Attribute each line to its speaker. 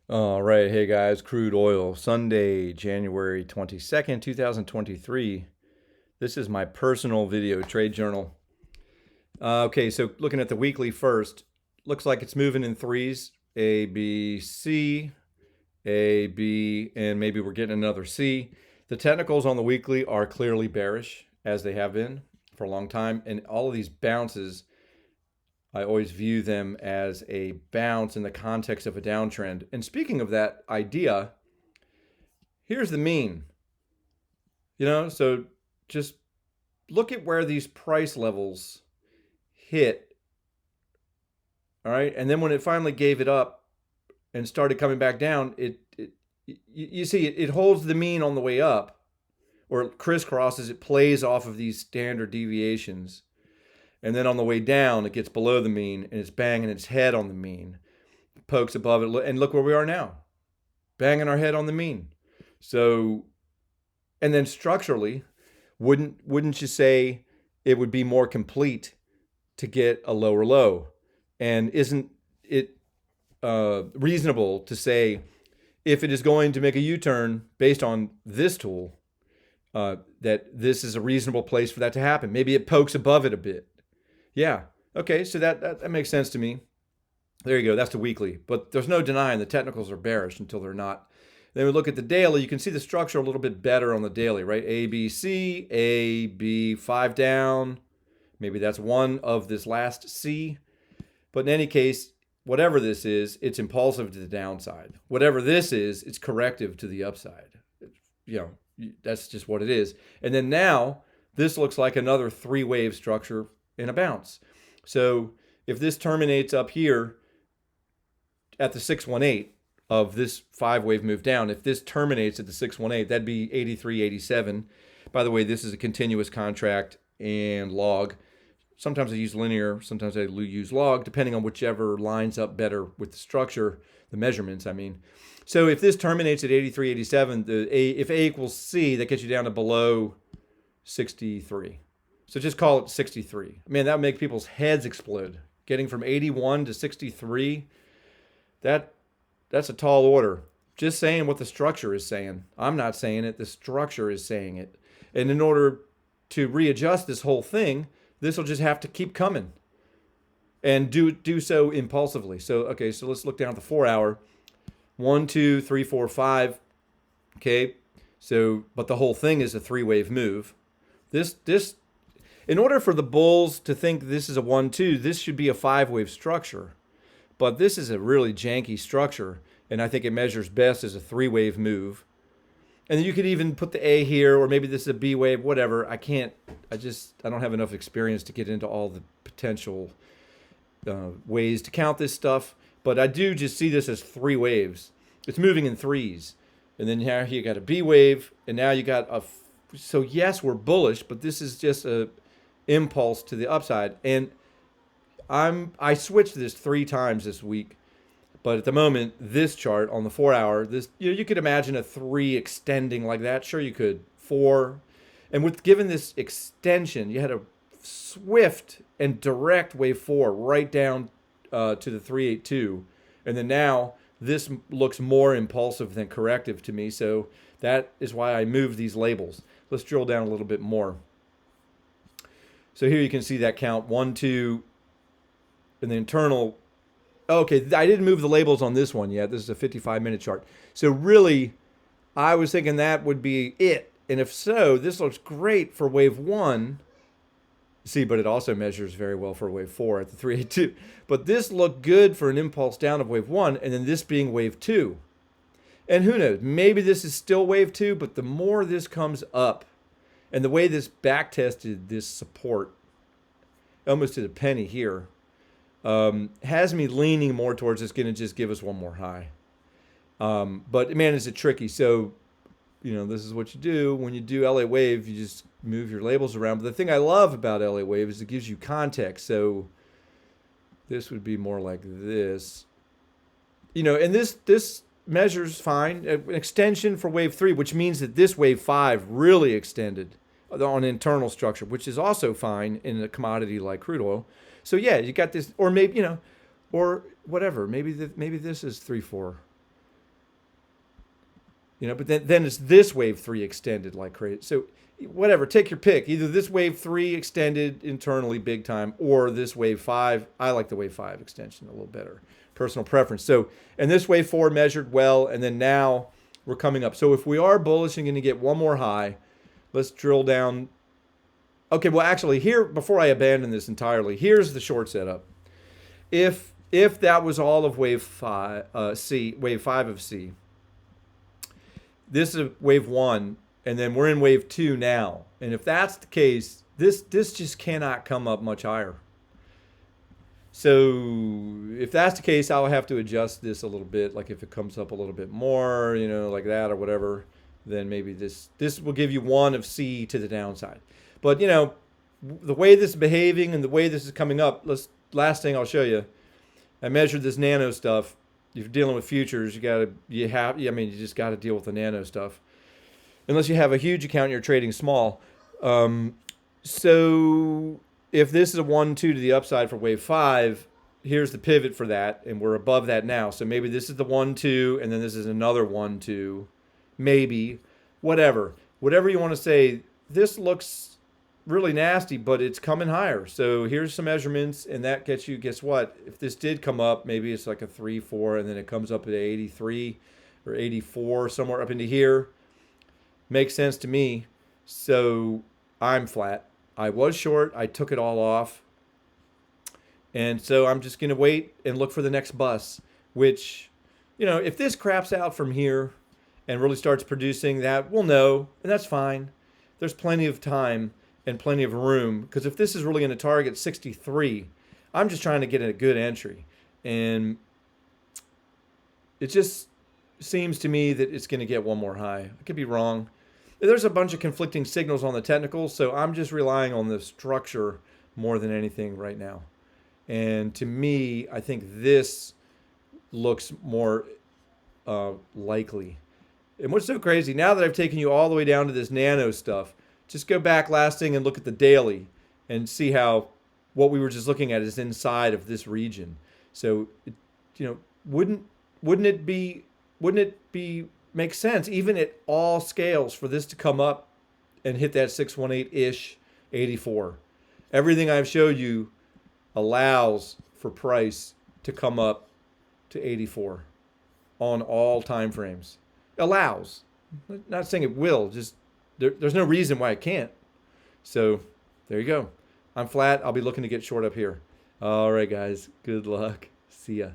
Speaker 1: All right, hey guys, crude oil, Sunday, January 22nd, 2023. This is my personal video trade journal. Okay, so looking at the weekly first, looks like it's moving in threes A, B, C, A, B, and maybe we're getting another C. The technicals on the weekly are clearly bearish, as they have been for a long time, and all of these bounces I always view them as a bounce in the context of a downtrend. And speaking of that idea, here's the mean. So just look at where these price levels hit, all right? And then when it finally gave it up and started coming back down, you see it holds the mean on the way up, or it crisscrosses, it plays off of these standard deviations. And then on the way down, it gets below the mean and it's banging its head on the mean, pokes above it, and look where we are now, banging our head on the mean. So, and then structurally, wouldn't you say it would be more complete to get a lower low? And isn't it reasonable to say if it is going to make a U-turn based on this tool, that this is a reasonable place for that to happen? Maybe it pokes above it a bit. Yeah. Okay. So that makes sense to me. There you go. That's the weekly. But there's no denying the technicals are bearish until they're not. Then we look at the daily. You can see the structure a little bit better on the daily, right? A, B, C, A, B, 5 down. Maybe that's one of this last C. But in any case, whatever this is, it's impulsive to the downside. Whatever this is, it's corrective to the upside. That's just what it is. And then now, this looks like another three-wave structure in a bounce. So if this terminates up here at the 618 of this 5-wave move down, if this terminates at the 618, that'd be 83, 87. By the way, this is a continuous contract and log. Sometimes I use linear, sometimes I use log, depending on whichever lines up better with the structure, the measurements, I mean. So if this terminates at 83, 87, if A equals C, that gets you down to below 63. So just call it 63. Man, that would make people's heads explode. Getting from 81 to 63, that's a tall order. Just saying what the structure is saying. I'm not saying it. The structure is saying it. And in order to readjust this whole thing, this will just have to keep coming and do so impulsively. So, okay, so let's look down at the 4-hour. 1, 2, 3, 4, 5. Okay, so, but the whole thing is a three-wave move. This in order for the bulls to think this is a 1-2, this should be a 5-wave structure. But this is a really janky structure, and I think it measures best as a three-wave move. And you could even put the A here, or maybe this is a B wave, whatever. I don't have enough experience to get into all the potential ways to count this stuff. But I do just see this as three waves. It's moving in threes. And then here you got a B wave, and now you got so yes, we're bullish, but this is just a impulse to the upside. And I switched this 3 times this week, but at the moment, this chart on the 4-hour, this you could imagine a 3 extending like that. Sure, you could 4, and with given this extension, you had a swift and direct wave 4 right down to the 382, and then now this looks more impulsive than corrective to me. So that is why I moved these labels. Let's drill down a little bit more. So here you can see that count 1, 2, and the internal. Okay, I didn't move the labels on this one yet. This is a 55-minute chart. So really, I was thinking that would be it. And if so, this looks great for wave 1. See, but it also measures very well for wave 4 at the 382. But this looked good for an impulse down of wave 1, and then this being wave 2. And who knows, maybe this is still wave 2, but the more this comes up, and the way this back tested this support, almost to the penny here, has me leaning more towards it's going to just give us one more high. But man, is it tricky. So, this is what you do when you do LA Wave. You just move your labels around. But the thing I love about LA Wave is it gives you context. So this would be more like this, and this measures fine. An extension for wave 3, which means that this wave 5 really extended on internal structure, which is also fine in a commodity like crude oil. So yeah, you got this, or maybe or whatever. Maybe this is 3-4. But then it's this wave 3 extended like crazy. So whatever, take your pick. Either this wave 3 extended internally big time, or this wave 5. I like the wave 5 extension a little better. Personal preference. So, and this wave 4 measured well, and then now we're coming up. So if we are bullish and going to get one more high, let's drill down. Okay, well actually here, before I abandon this entirely, here's the short setup. If that was all of wave 5, wave 5 of C, this is wave 1, and then we're in wave 2 now. And if that's the case, this just cannot come up much higher. So if that's the case, I'll have to adjust this a little bit. Like if it comes up a little bit more, like that or whatever, then maybe this will give you one of C to the downside. But the way this is behaving and the way this is coming up, last thing I'll show you. I measured this nano stuff. If you're dealing with futures, you just got to deal with the nano stuff. Unless you have a huge account and you're trading small. So if this is a 1-2 to the upside for wave 5, here's the pivot for that, and we're above that now. So maybe this is the 1-2, and then this is another 1-2, maybe, whatever you want to say. This looks really nasty, but it's coming higher. So here's some measurements, and that gets you, guess what? If this did come up, maybe it's like a 3-4, and then it comes up at 83 or 84, somewhere up into here. Makes sense to me. So I'm flat. I was short. I took it all off. And so I'm just going to wait and look for the next bus, which, if this craps out from here and really starts producing that, we'll know, and that's fine. There's plenty of time and plenty of room, because if this is really going to target 63, I'm just trying to get a good entry. And it just seems to me that it's going to get one more high. I could be wrong. There's a bunch of conflicting signals on the technicals, so I'm just relying on the structure more than anything right now. And to me, I think this looks more likely. And what's so crazy, now that I've taken you all the way down to this nano stuff, just go back last thing and look at the daily and see how what we were just looking at is inside of this region. So, wouldn't it be make sense even at all scales for this to come up and hit that 618-ish 84? Everything I've showed you allows for price to come up to 84 on all time frames. Allows. Not saying it will, just there's no reason why it can't. So there you go. I'm flat. I'll be looking to get short up here. All right, guys. Good luck. See ya.